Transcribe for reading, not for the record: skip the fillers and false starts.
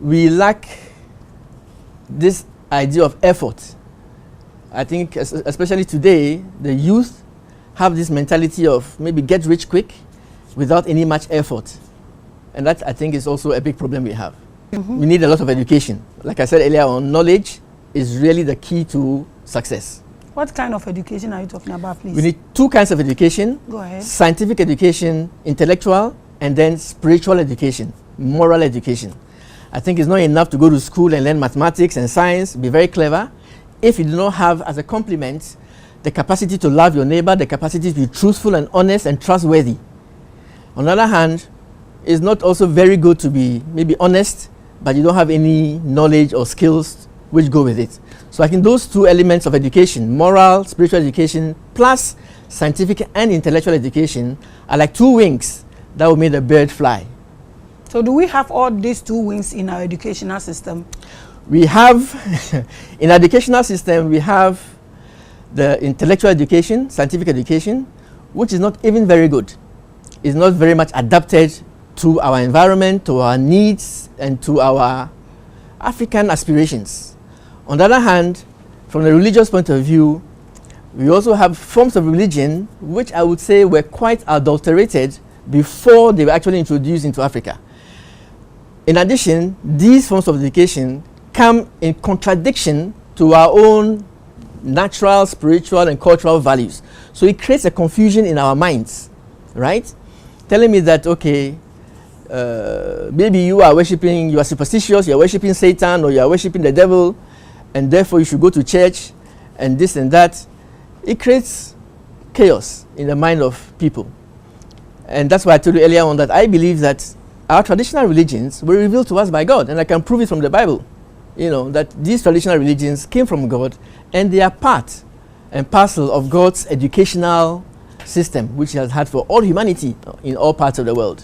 we lack this idea of effort. I think especially today, the youth have this mentality of maybe get rich quick without any much effort. And that, I think, is also a big problem we have. We need a lot of education. Like I said earlier on, knowledge is really the key to success. What kind of education are you talking about, please? We need two kinds of education. Go ahead. Scientific education, intellectual, and then spiritual education, moral education. I think it's not enough to go to school and learn mathematics and science, be very clever, if you do not have as a complement the capacity to love your neighbor, the capacity to be truthful and honest and trustworthy. On the other hand, it's not also very good to be maybe honest, but you don't have any knowledge or skills which go with it. So I think those two elements of education, moral, spiritual education, plus scientific and intellectual education, are like two wings that will make the bird fly. So do we have all these two wings in our educational system? We have, in our educational system, we have the intellectual education, scientific education, which is not even very good. It's not very much adapted to our environment, to our needs, and to our African aspirations. On the other hand, from the religious point of view, we also have forms of religion which I would say were quite adulterated before they were actually introduced into Africa. In addition, these forms of education come in contradiction to our own natural, spiritual, and cultural values. So it creates a confusion in our minds, right? Telling me that, okay, maybe you are superstitious, you are worshiping Satan, or you are worshiping the devil, and therefore you should go to church, and this and that. It creates chaos in the mind of people. And that's why I told you earlier on that I believe that our traditional religions were revealed to us by God, and I can prove it from the Bible. You know, that these traditional religions came from God, and they are part and parcel of God's educational system, which He has had for all humanity in all parts of the world.